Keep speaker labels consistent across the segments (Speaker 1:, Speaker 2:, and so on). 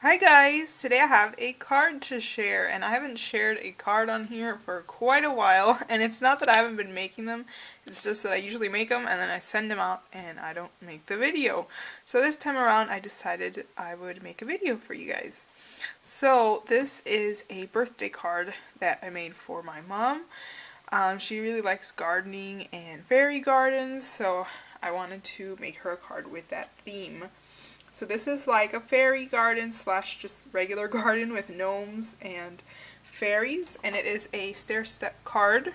Speaker 1: Hi guys! Today I have a card to share, and I haven't shared a card on here for quite a while, and it's not that I haven't been making them, it's just that I usually make them and then I send them out and I don't make the video. So this time around I decided I would make a video for you guys. So this is a birthday card that I made for my mom. She really likes gardening and fairy gardens, so I wanted to make her a card with that theme. So this is like a fairy garden slash just regular garden with gnomes and fairies, and it is a stair-step card.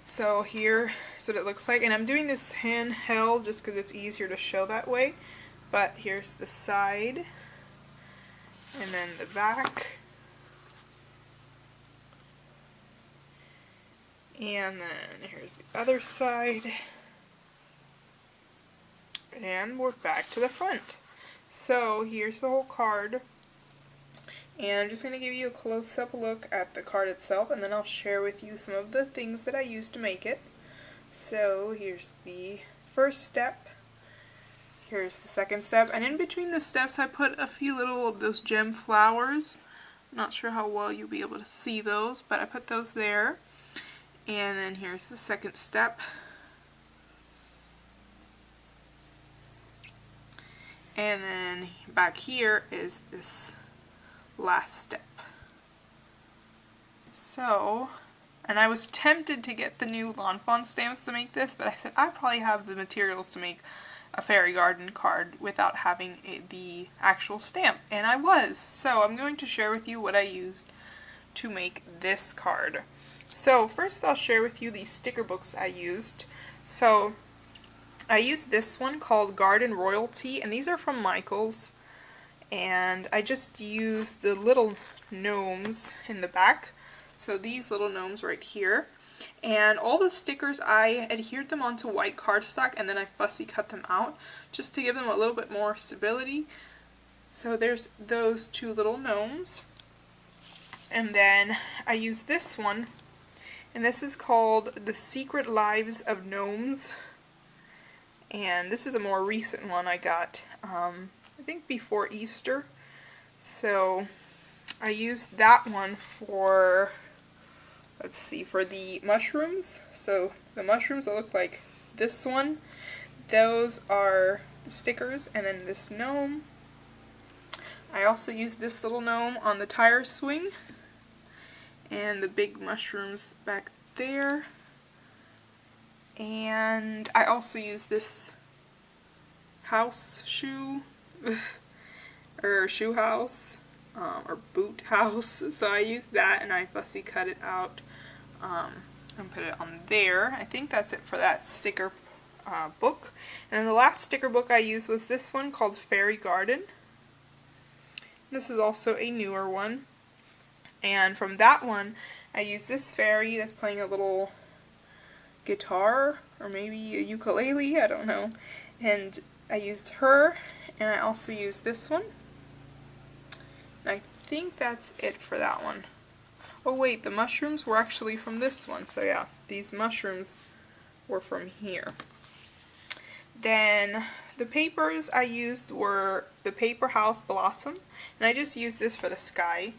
Speaker 1: So here's what it looks like, and I'm doing this handheld just because it's easier to show that way. But here's the side, and then the back, and then here's the other side. And we're back to the front. So here's the whole card, and I'm just going to give you a close-up look at the card itself, and then I'll share with you some of the things that I used to make it. So here's the first step, here's the second step, and in between the steps I put a few little of those gem flowers. I'm not sure how well you'll be able to see those, but I put those there. And then here's the second step. And then back here is this last step. So, and I was tempted to get the new Fawn stamps to make this, but I said I probably have the materials to make a fairy garden card without having the actual stamp, and I was. So I'm going to share with you what I used to make this card. So first I'll share with you the sticker books I used. So I used this one called Garden Royalty, and these are from Michael's, and I just used the little gnomes in the back, so these little gnomes right here, and all the stickers I adhered them onto white cardstock and then I fussy cut them out just to give them a little bit more stability. So there's those two little gnomes, and then I used this one, and this is called The Secret Lives of Gnomes. And this is a more recent one I got, I think before Easter. So I used that one for, let's see, for the mushrooms. So the mushrooms that look like this one, those are the stickers, and then this gnome. I also used this little gnome on the tire swing, and the big mushrooms back there. And I also use this house shoe, or shoe house, or boot house. So I used that and I fussy cut it out and put it on there. I think that's it for that sticker book. And then the last sticker book I used was this one called Fairy Garden. This is also a newer one. And from that one, I used this fairy that's playing a little guitar, or maybe a ukulele, I don't know, and I used her, and I also used this one, and I think that's it for that one. Oh wait, the mushrooms were actually from this one, so yeah, these mushrooms were from here. Then the papers I used were the Paper House Blossom, and I just used this for the sky.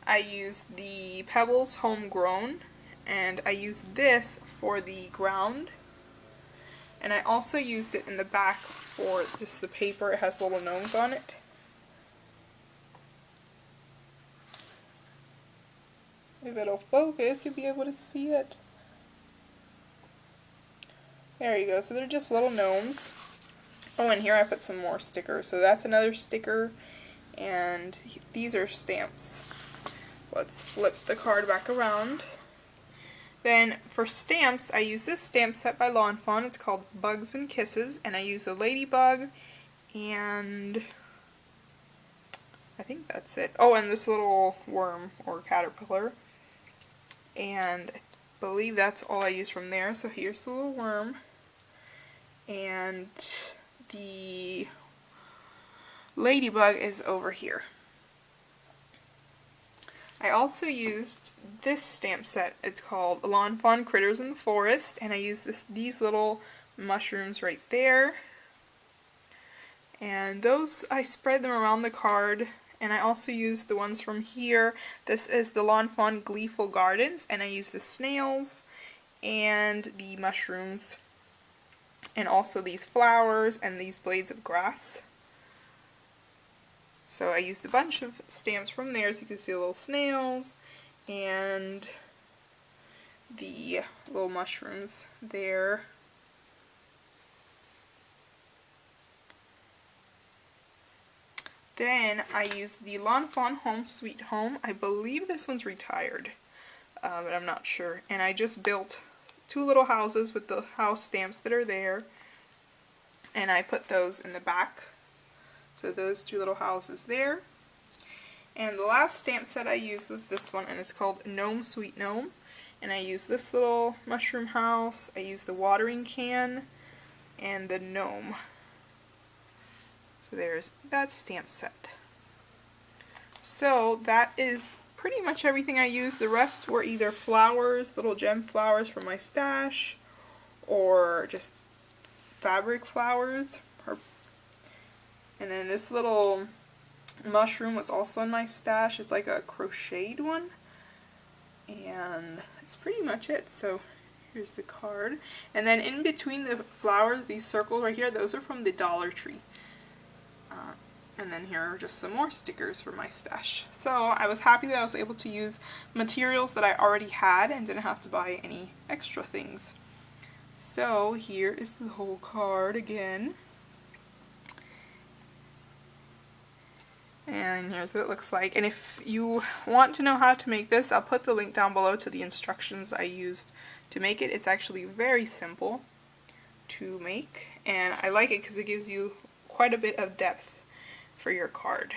Speaker 1: I used the Pebbles Homegrown, and I used this for the ground, and I also used it in the back for just the paper. It has little gnomes on it. If it'll focus, you'll be able to see it. There you go, so they're just little gnomes. Oh, and here I put some more stickers, so that's another sticker, and these are stamps. Let's flip the card back around. Then for stamps, I use this stamp set by Fawn. It's called Bugs and Kisses, and I use a ladybug, and I think that's it. Oh, and this little worm or caterpillar, and I believe that's all I use from there. So here's the little worm, and the ladybug is over here. I also used this stamp set. It's called Fawn Critters in the Forest, and I used these little mushrooms right there. And those, I spread them around the card, and I also used the ones from here. This is the Lawn Fawn Gleeful Gardens, and I used the snails and the mushrooms, and also these flowers and these blades of grass. So I used a bunch of stamps from there, so you can see the little snails and the little mushrooms there. Then I used the Lawn Fawn Home Sweet Home. I believe this one's retired, but I'm not sure. And I just built 2 little houses with the house stamps that are there, and I put those in the back. So those 2 little houses there. And the last stamp set I used was this one, and it's called Gnome Sweet Gnome. And I used this little mushroom house, I used the watering can, and the gnome. So there's that stamp set. So that is pretty much everything I used. The rest were either flowers, little gem flowers from my stash, or just fabric flowers. And then this little mushroom was also in my stash. It's like a crocheted one. And that's pretty much it. So here's the card. And then in between the flowers, these circles right here, those are from the Dollar Tree. And then here are just some more stickers for my stash. So I was happy that I was able to use materials that I already had and didn't have to buy any extra things. So here is the whole card again. And here's what it looks like. And if you want to know how to make this, I'll put the link down below to the instructions I used to make it. It's actually very simple to make, and I like it because it gives you quite a bit of depth for your card.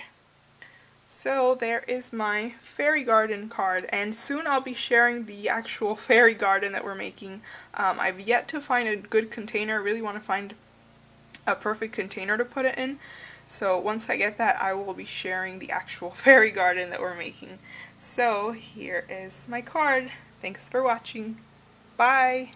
Speaker 1: So there is my fairy garden card, and soon I'll be sharing the actual fairy garden that we're making. I've yet to find a good container. I really want to find a perfect container to put it in. So once I get that, I will be sharing the actual fairy garden that we're making. So here is my card. Thanks for watching. Bye!